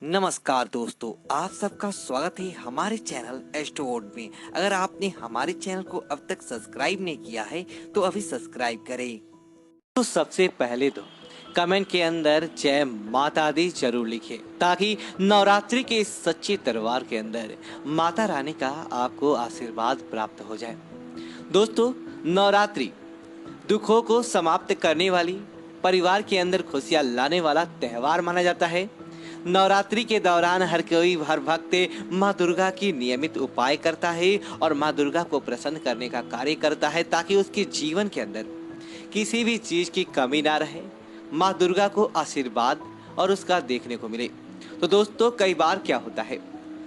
नमस्कार दोस्तों, आप सबका स्वागत है हमारे चैनल एस्ट्रोवर्ड में। अगर आपने हमारे चैनल को अब तक सब्सक्राइब नहीं किया है तो अभी सब्सक्राइब करें। तो सबसे पहले तो कमेंट के अंदर जय माता दी जरूर लिखें ताकि नवरात्रि के इस सच्चे दरबार के अंदर माता रानी का आपको आशीर्वाद प्राप्त हो जाए। दोस्तों, नवरात्रि दुखों को समाप्त करने वाली, परिवार के अंदर खुशियां लाने वाला त्योहार माना जाता है। नवरात्रि के दौरान हर भक्त माँ दुर्गा की नियमित उपाय करता है और माँ दुर्गा को प्रसन्न करने का कार्य करता है ताकि उसके जीवन के अंदर किसी भी चीज की कमी ना रहे, माँ दुर्गा को आशीर्वाद और उसका देखने को मिले। तो दोस्तों, कई बार क्या होता है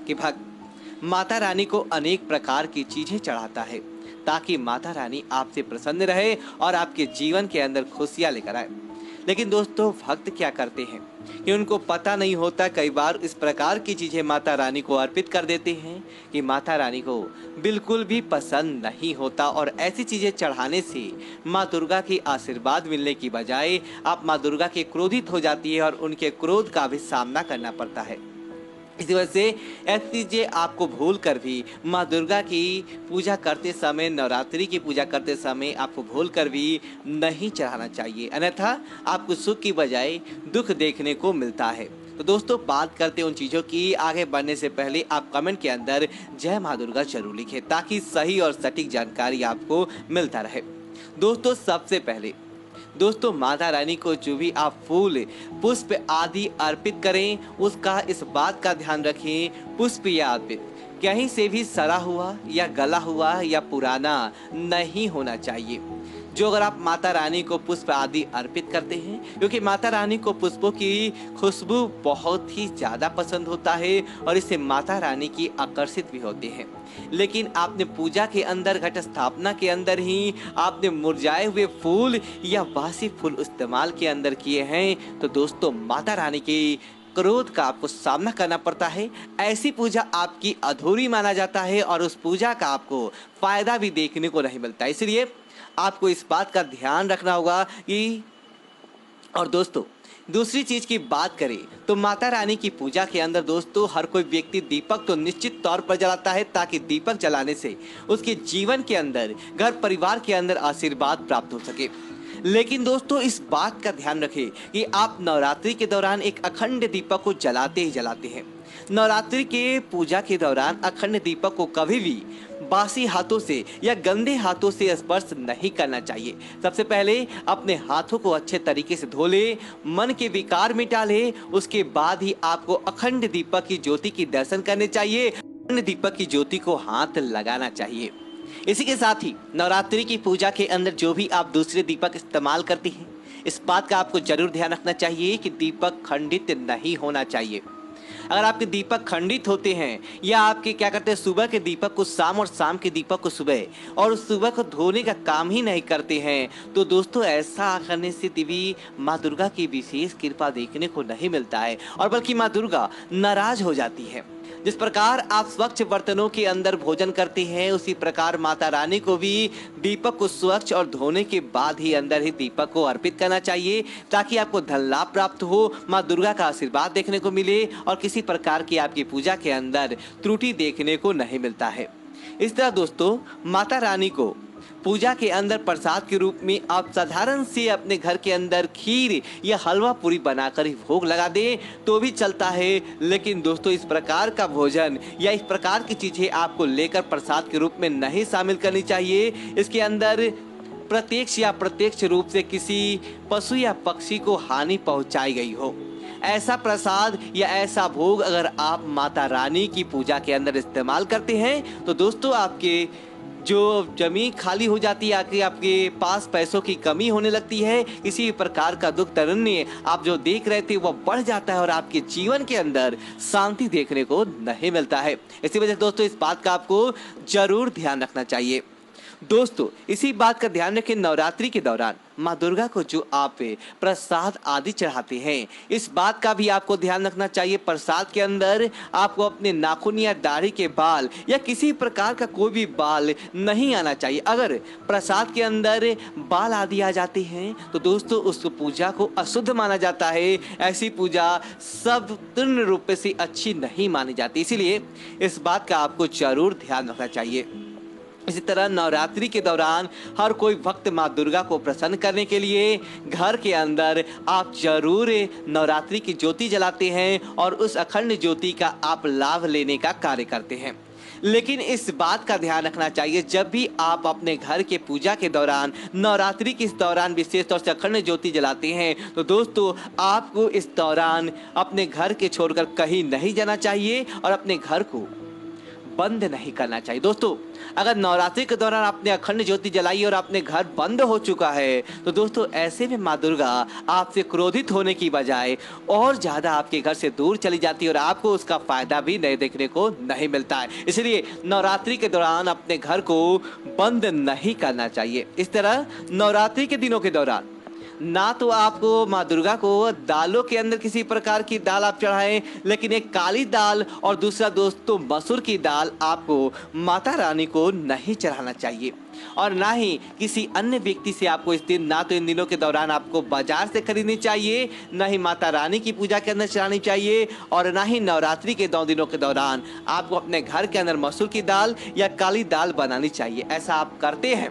कि भक्त माता रानी को अनेक प्रकार की चीजें चढ़ाता है ताकि माता रानी आपसे प्रसन्न रहे और आपके जीवन के अंदर खुशियां लेकर आए। लेकिन दोस्तों, भक्त क्या करते हैं कि उनको पता नहीं होता, कई बार इस प्रकार की चीजें माता रानी को अर्पित कर देते हैं कि माता रानी को बिल्कुल भी पसंद नहीं होता और ऐसी चीजें चढ़ाने से माँ दुर्गा की आशीर्वाद मिलने की बजाय आप माँ दुर्गा के क्रोधित हो जाती है और उनके क्रोध का भी सामना करना पड़ता है। इसी वजह से ऐसी चीजें आपको भूल कर भी माँ दुर्गा की पूजा करते समय, नवरात्रि की पूजा करते समय आपको भूल कर भी नहीं चढ़ाना चाहिए, अन्यथा आपको सुख की बजाय दुख देखने को मिलता है। तो दोस्तों, बात करते हैं उन चीज़ों की। आगे बढ़ने से पहले आप कमेंट के अंदर जय माँ दुर्गा जरूर लिखें ताकि सही और सटीक जानकारी आपको मिलता रहे। दोस्तों, सबसे पहले माता रानी को जो भी आप फूल, पुष्प आदि अर्पित करें उसका इस बात का ध्यान रखें, पुष्प या अर्पित कहीं से भी सड़ा हुआ या गला हुआ या पुराना नहीं होना चाहिए। जो अगर आप माता रानी को पुष्प आदि अर्पित करते हैं, क्योंकि माता रानी को पुष्पों की खुशबू बहुत ही ज़्यादा पसंद होता है और इससे माता रानी की आकर्षित भी होते हैं। लेकिन आपने पूजा के अंदर, घट स्थापना के अंदर ही आपने मुरझाए हुए फूल या बासी फूल इस्तेमाल के अंदर किए हैं, तो दोस्तों माता रानी की क्रोध का आपको सामना करना पड़ता है। ऐसी पूजा आपकी अधूरी माना जाता है और उस पूजा का आपको फायदा भी देखने को नहीं मिलता। इसलिए आपको इस बात का ध्यान रखना होगा कि, और दोस्तों दूसरी चीज की बात करें तो माता रानी की पूजा के अंदर दोस्तों हर कोई व्यक्ति दीपक तो निश्चित तौर पर जलाता है ताकि दीपक जलाने से उसके जीवन के अंदर, घर परिवार के अंदर आशीर्वाद प्राप्त हो सके। लेकिन दोस्तों, इस बात का ध्यान रखें कि आप नवरात्रि के दौरान एक अखंड दीपक को जलाते ही जलाते हैं। नवरात्रि के पूजा के दौरान अखंड दीपक को कभी भी बासी हाथों से या गंदे हाथों से स्पर्श नहीं करना चाहिए। सबसे पहले अपने हाथों को अच्छे तरीके से धो ले, मन के विकार मिटा ले, उसके बाद ही आपको अखंड दीपक की ज्योति की दर्शन करने चाहिए, अखंड दीपक की ज्योति को हाथ लगाना चाहिए। इसी के साथ ही नवरात्रि की पूजा के अंदर जो भी आप दूसरे दीपक इस्तेमाल करते हैं, इस बात का आपको जरूर ध्यान रखना चाहिए कि दीपक खंडित नहीं होना चाहिए। अगर आपके दीपक खंडित होते हैं या आपके क्या करते हैं, सुबह के दीपक को शाम और शाम के दीपक को सुबह, और उस सुबह को धोने का काम ही नहीं करते हैं, तो दोस्तों ऐसा करने से देवी माँ दुर्गा की विशेष कृपा देखने को नहीं मिलता है और बल्कि माँ दुर्गा नाराज हो जाती है। जिस प्रकार आप स्वच्छ बर्तनों के अंदर भोजन करते हैं, उसी प्रकार माता रानी को भी दीपक को स्वच्छ और धोने के बाद ही अंदर ही दीपक को अर्पित करना चाहिए ताकि आपको धन लाभ प्राप्त हो, माँ दुर्गा का आशीर्वाद देखने को मिले और किसी प्रकार की आपकी पूजा के अंदर त्रुटि देखने को नहीं मिलता है। इस तरह दोस्तों, माता रानी को पूजा के अंदर प्रसाद के रूप में आप साधारण से अपने घर के अंदर खीर या हलवा पूरी बनाकर ही भोग लगा दें तो भी चलता है। लेकिन दोस्तों, इस प्रकार का भोजन या इस प्रकार की चीजें आपको लेकर प्रसाद के रूप में नहीं शामिल करनी चाहिए। इसके अंदर प्रत्यक्ष या अप्रत्यक्ष रूप से किसी पशु या पक्षी को हानि पहुंचाई गई हो, ऐसा प्रसाद या ऐसा भोग अगर आप माता रानी की पूजा के अंदर इस्तेमाल करते हैं तो दोस्तों आपके जो जमीन खाली हो जाती है, आके आपके पास पैसों की कमी होने लगती है, इसी प्रकार का दुख तरन्य आप जो देख रहे थे वह बढ़ जाता है और आपके जीवन के अंदर शांति देखने को नहीं मिलता है। इसी वजह से दोस्तों इस बात का आपको जरूर ध्यान रखना चाहिए। दोस्तों इसी बात का ध्यान रखें, नवरात्रि के दौरान माँ दुर्गा को जो आप प्रसाद आदि चढ़ाते हैं, इस बात का भी आपको ध्यान रखना चाहिए। प्रसाद के अंदर आपको अपने नाखून या दाढ़ी के बाल या किसी प्रकार का कोई भी बाल नहीं आना चाहिए। अगर प्रसाद के अंदर बाल आदि आ जाते हैं तो दोस्तों उस पूजा को अशुद्ध माना जाता है। ऐसी पूजा सब पूर्ण रूप से अच्छी नहीं मानी जाती, इसीलिए इस बात का आपको जरूर ध्यान रखना चाहिए। इसी तरह नवरात्रि के दौरान हर कोई भक्त माँ दुर्गा को प्रसन्न करने के लिए घर के अंदर आप जरूर नवरात्रि की ज्योति जलाते हैं और उस अखंड ज्योति का आप लाभ लेने का कार्य करते हैं। लेकिन इस बात का ध्यान रखना चाहिए, जब भी आप अपने घर के पूजा के दौरान नवरात्रि के इस दौरान विशेष तौर से अखंड ज्योति जलाते हैं तो दोस्तों आपको इस दौरान अपने घर के छोड़कर कहीं नहीं जाना चाहिए और अपने घर को बंद नहीं करना चाहिए। दोस्तों अगर नवरात्रि के दौरान आपने अखंड ज्योति जलाई और आपने घर बंद हो चुका है तो दोस्तों ऐसे में माँ दुर्गा आपसे क्रोधित होने की बजाय और ज्यादा आपके घर से दूर चली जाती है और आपको उसका फायदा भी नहीं देखने को नहीं मिलता है। इसलिए नवरात्रि के दौरान अपने घर को बंद नहीं करना चाहिए। इस तरह नवरात्रि के दिनों के दौरान ना तो आपको माँ दुर्गा को दालों के अंदर किसी प्रकार की दाल आप चढ़ाएं, लेकिन एक काली दाल और दूसरा दोस्तों मसूर की दाल आपको माता रानी को नहीं चढ़ाना चाहिए। और ना ही किसी अन्य व्यक्ति से आपको इस दिन, ना तो इन दिनों के दौरान आपको बाजार से खरीदनी चाहिए, ना ही माता रानी की पूजा के अंदर चढ़ानी चाहिए और ना ही नवरात्रि के 2 दिनों के दौरान आपको अपने घर के अंदर मसूर की दाल या काली दाल बनानी चाहिए। ऐसा आप करते हैं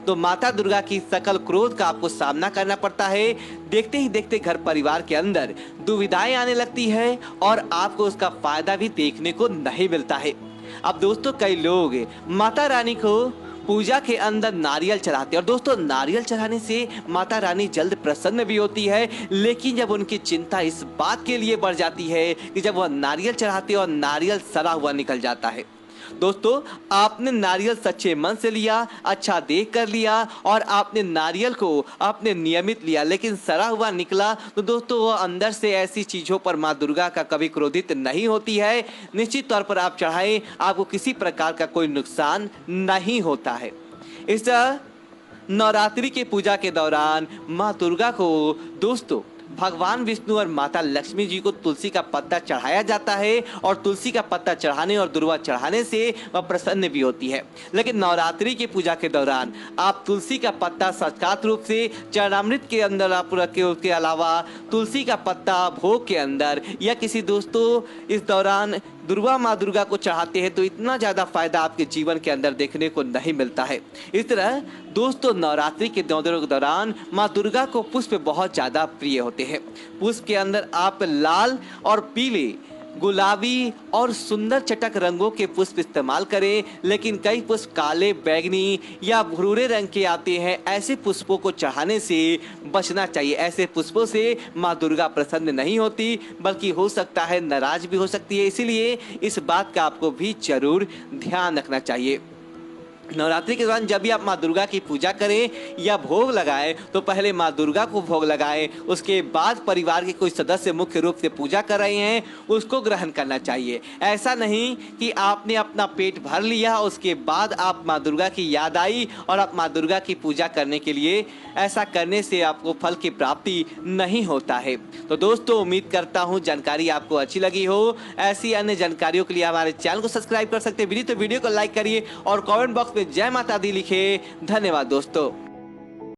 तो माता दुर्गा की सकल क्रोध का आपको सामना करना पड़ता है। देखते ही देखते घर परिवार के अंदर दुविधाएं आने लगती है और आपको उसका फायदा भी देखने को नहीं मिलता है। अब दोस्तों कई लोग माता रानी को पूजा के अंदर नारियल चढ़ाते हैं और दोस्तों नारियल चढ़ाने से माता रानी जल्द प्रसन्न भी होती है, लेकिन जब उनकी चिंता इस बात के लिए बढ़ जाती है कि जब वह नारियल चढ़ाते और नारियल सड़ा हुआ निकल जाता है। दोस्तों आपने नारियल सच्चे मन से लिया, अच्छा देख कर लिया और आपने नारियल को आपने नियमित लिया, लेकिन सड़ा हुआ निकला तो दोस्तों वह अंदर से ऐसी चीजों पर माँ दुर्गा का कभी क्रोधित नहीं होती है। निश्चित तौर पर आप चढ़ाएं, आपको किसी प्रकार का कोई नुकसान नहीं होता है। इस नवरात्रि के पूजा के दौरान माँ दुर्गा को दोस्तों भगवान विष्णु और माता लक्ष्मी जी को तुलसी का पत्ता चढ़ाया जाता है और तुलसी का पत्ता चढ़ाने और दुर्वा चढ़ाने से वह प्रसन्न भी होती है। लेकिन नवरात्रि की पूजा के दौरान आप तुलसी का पत्ता साक्षात रूप से चरणामृत के अंदर आप रखें, उसके अलावा तुलसी का पत्ता भोग के अंदर या किसी दोस्तों इस दौरान दुर्गा माँ दुर्गा को चाहते हैं तो इतना ज़्यादा फायदा आपके जीवन के अंदर देखने को नहीं मिलता है। इस तरह दोस्तों नवरात्रि के 2 दिनों के दौरान माँ दुर्गा को पुष्प बहुत ज़्यादा प्रिय होते हैं। पुष्प के अंदर आप लाल और पीले, गुलाबी और सुंदर चटक रंगों के पुष्प इस्तेमाल करें, लेकिन कई पुष्प काले, बैगनी या भूरे रंग के आते हैं। ऐसे पुष्पों को चढ़ाने से बचना चाहिए। ऐसे पुष्पों से माँ दुर्गा प्रसन्न नहीं होती, बल्कि हो सकता है नाराज भी हो सकती है। इसीलिए इस बात का आपको भी जरूर ध्यान रखना चाहिए। नवरात्रि के दौरान जब भी आप माँ दुर्गा की पूजा करें या भोग लगाएं तो पहले माँ दुर्गा को भोग लगाएं, उसके बाद परिवार के कोई सदस्य मुख्य रूप से पूजा कर रहे हैं उसको ग्रहण करना चाहिए। ऐसा नहीं कि आपने अपना पेट भर लिया उसके बाद आप माँ दुर्गा की याद आई और आप माँ दुर्गा की पूजा करने के लिए, ऐसा करने से आपको फल की प्राप्ति नहीं होता है। तो दोस्तों उम्मीद करता हूँ जानकारी आपको अच्छी लगी हो। ऐसी अन्य जानकारियों के लिए हमारे चैनल को सब्सक्राइब कर सकते हैं। वीडियो को लाइक करिए और कमेंट बॉक्स में जय माता दी लिखे। धन्यवाद दोस्तों।